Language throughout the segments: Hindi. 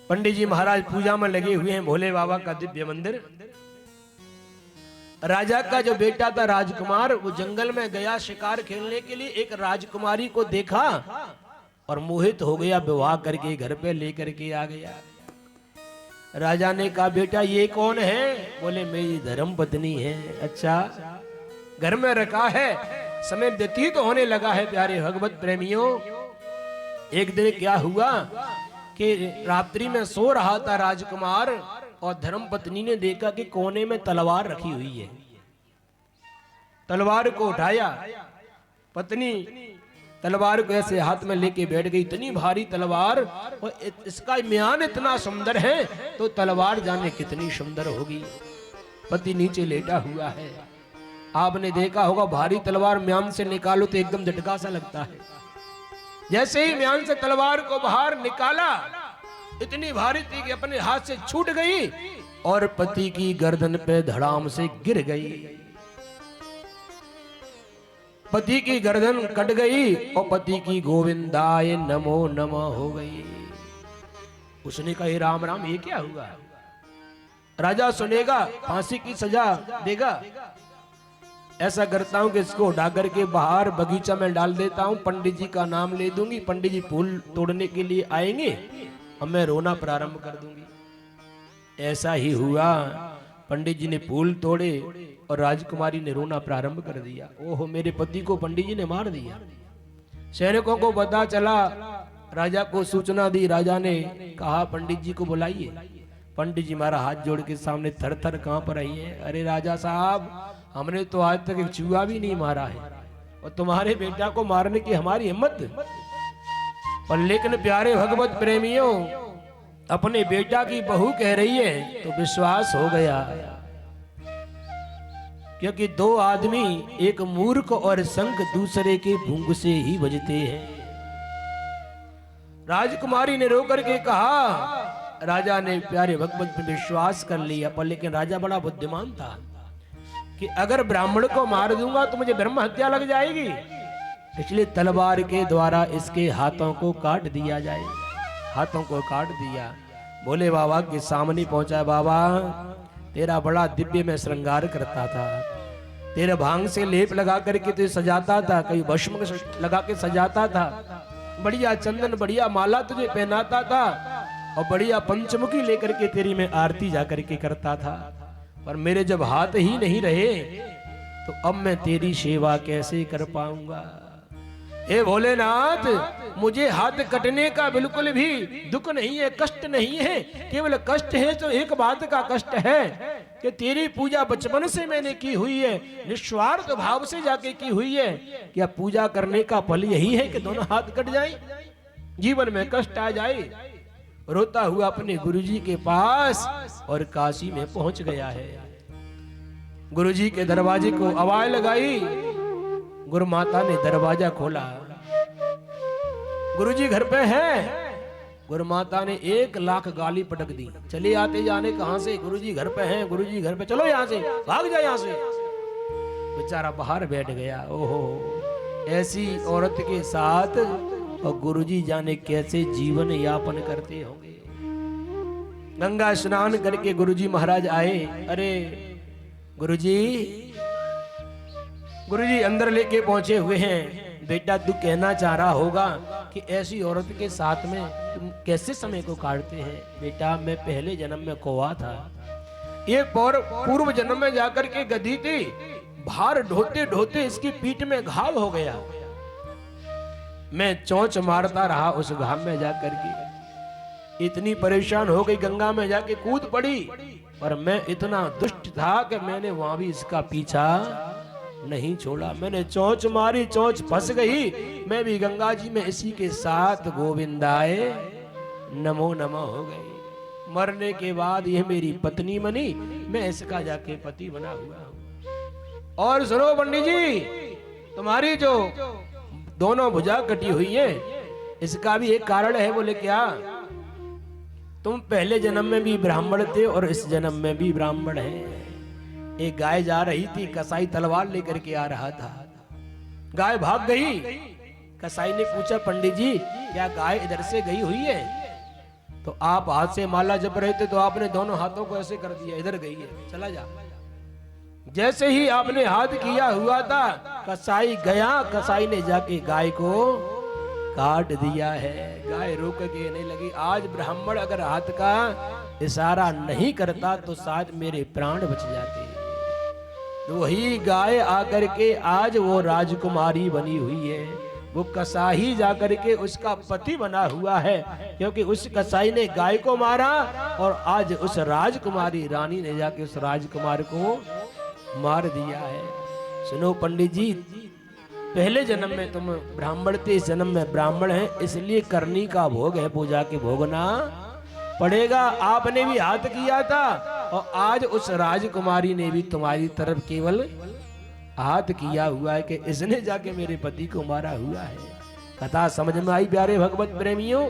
पंडित जी महाराज पूजा में लगे हुए हैं, भोले बाबा का दिव्य मंदिर। राजा का जो बेटा था राजकुमार, वो जंगल में गया शिकार खेलने के लिए, एक राजकुमारी को देखा और मोहित हो गया, विवाह करके घर पे लेकर के आ गया। राजा ने कहा बेटा ये कौन है? बोले मेरी धर्म पत्नी है। अच्छा, घर में रखा है, समय व्यतीत तो होने लगा है। प्यारे भगवत प्रेमियों, एक दिन क्या हुआ कि रात्रि में सो रहा था राजकुमार और धर्म पत्नी ने देखा कि कोने में तलवार रखी हुई है। तलवार को उठाया, पत्नी तलवार को ऐसे हाथ में लेके बैठ गई। इतनी भारी तलवार और इसका म्यान इतना सुंदर है, तो तलवार जाने कितनी सुंदर होगी। पति नीचे लेटा हुआ है। आपने देखा होगा भारी तलवार म्यान से निकालो तो एकदम झटका सा लगता है। जैसे ही म्यान से तलवार को बाहर निकाला, इतनी भारी थी कि अपने हाथ से छूट गई और पति की गर्दन पे धड़ाम से गिर गई। पति की गर्दन कट गई और पति की गोविंदाय नमो नमः हो गई। उसने कहा हे राम राम, ये क्या हुआ? राजा सुनेगा, फांसी की सजा देगा। ऐसा करता हूं कि इसको उठा करके बाहर बगीचा में डाल देता हूं, पंडित जी का नाम ले दूंगी, पंडित जी फूल तोड़ने के लिए आएंगे और मैं रोना प्रारंभ कर दूंगी। ऐसा ही हुआ, पंडित जी ने फूल तोड़े और राजकुमारी ने रोना प्रारंभ कर दिया। ओहो, मेरे पति को पंडित जी ने मार दिया। सैनिकों को पता चला, राजा को सूचना दी। राजा ने कहा पंडित जी को बुलाइए। पंडित जी हमारा हाथ जोड़ के सामने थर थर कांप रही है। अरे राजा साहब, हमने तो आज तक एक चूहा भी नहीं मारा है और तुम्हारे बेटा को मारने की हमारी हिम्मत। पर लेकिन प्यारे भगवत प्रेमियों, अपने बेटा की बहू कह रही है तो विश्वास हो गया, क्योंकि दो आदमी, एक मूर्ख और शंख दूसरे के भूंग से ही बजते हैं। राजकुमारी ने रो करके कहा, राजा ने प्यारे भगवत पे विश्वास कर लिया। पर लेकिन राजा बड़ा बुद्धिमान था कि अगर ब्राह्मण को मार दूंगा तो मुझे ब्रह्म हत्या लग जाएगी, इसलिए तलवार के द्वारा इसके हाथों को काट दिया जाए। हाथों को काट दिया। भोले बाबा के सामने पहुंचा। बाबा, तेरा बड़ा दिव्य में श्रृंगार करता था, तेरे भांग से लेप लगा करके तुझे सजाता था, कहीं भस्म लगा के सजाता था, बढ़िया चंदन बढ़िया माला तुझे पहनाता था और बढ़िया पंचमुखी लेकर के तेरी मैं आरती जाकर के करता था। पर मेरे जब हाथ ही नहीं रहे तो अब मैं तेरी सेवा कैसे कर पाऊंगा? हे भोलेनाथ, मुझे हाथ कटने का बिल्कुल भी दुख नहीं है, कष्ट नहीं है। केवल कष्ट है तो एक बात का कष्ट है कि तेरी पूजा बचपन से मैंने की हुई है, निस्वार्थ भाव से जाके की हुई है। क्या पूजा करने का फल यही है कि दोनों हाथ कट जाए, जीवन में कष्ट आ जाए? रोता हुआ अपने गुरुजी के पास और काशी में पहुंच गया है। गुरुजी के दरवाजे को आवाज लगाई। गुरु माता ने दरवाजा खोला। गुरुजी घर पे है। गुरु माता ने 1,00,000 गाली पटक दी। चले आते जाने कहां से? गुरुजी घर पे हैं, गुरुजी घर पे, चलो यहां से, भाग जा यहां से। बेचारा बाहर बैठ गया। ओहो, ऐसी औरत के साथ और गुरुजी जाने कैसे जीवन यापन करते होंगे। गंगा स्नान करके गुरुजी महाराज आए। अरे गुरुजी, गुरुजी अंदर लेके पहुंचे हुए हैं। बेटा, तू कहना चाह रहा होगा कि ऐसी औरत के साथ में तुम कैसे समय को काटते हैं? बेटा, मैं पहले जन्म में कौवा था, ये पूर्व जन्म में जाकर के गधी थी, भार ढोते ढोते इसकी पीठ में घाव हो गया। मैं चोंच मारता रहा उस घाव में जाकर के, इतनी परेशान हो गई, गंगा में जाके कूद पड़ी। पर मैं इतना दुष्ट था कि मैंने वहां भी इसका पीछा नहीं छोड़ा। मैंने चोंच मारी, चोंच फंस गई, मैं भी गंगा जी में इसी के साथ गोविंदाय नमो नमः हो गई। मरने के बाद यह मेरी पत्नी बनी, मैं इसका जाके पति बना हुआ हूं। और सुनो पंडित जी, तुम्हारी जो दोनों भुजा कटी हुई है, इसका भी एक कारण है। बोले क्या? तुम पहले जन्म में भी ब्राह्मण थे और इस जन्म में भी ब्राह्मण है। एक गाय जा रही थी, कसाई तलवार लेकर के आ रहा था, गाय भाग गई। कसाई ने पूछा पंडित जी, क्या गाय इधर से गई हुई है? तो आप हाथ से माला जप रहे थे तो आपने दोनों हाथों को ऐसे कर दिया, इधर गई है, चला जा। जैसे ही आपने हाथ किया हुआ था, कसाई गया, कसाई ने जाके गाय को काट दिया है। गाय रोक के नहीं लगी। आज ब्राह्मण अगर हाथ का इशारा नहीं करता तो शायद मेरे प्राण बच जाते। तो वही गाय आकर के आज वो राजकुमारी बनी हुई है, वो कसाई जाकर के उसका पति बना हुआ है, क्योंकि उस कसाई ने गाय को मारा और आज उस राजकुमारी रानी ने जाके उस राजकुमार को मार दिया है। सुनो पंडित जी, पहले जन्म में तुम ब्राह्मण थे, इस जन्म में ब्राह्मण है, इसलिए करनी का भोग है, पूजा के भोगना पड़ेगा। आपने भी हाथ किया था और आज उस राजकुमारी ने भी तुम्हारी तरफ केवल हाथ किया हुआ है कि इसने जाके मेरे पति को मारा हुआ है। कथा समझ में आई प्यारे भगवत प्रेमियों?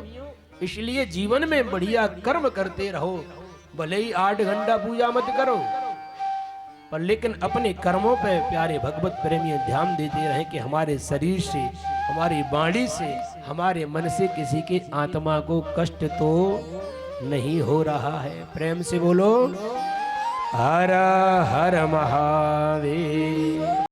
इसलिए जीवन में बढ़िया कर्म करते रहो, भले ही 8 घंटा पूजा मत करो, पर लेकिन अपने कर्मों पे प्यारे भगवत प्रेमियों ध्यान देते रहे कि हमारे शरीर से, हमारी वाणी से, हमारे मन से किसी के आत्मा को कष्ट तो नहीं हो रहा है। प्रेम से बोलो हर हर महादेव।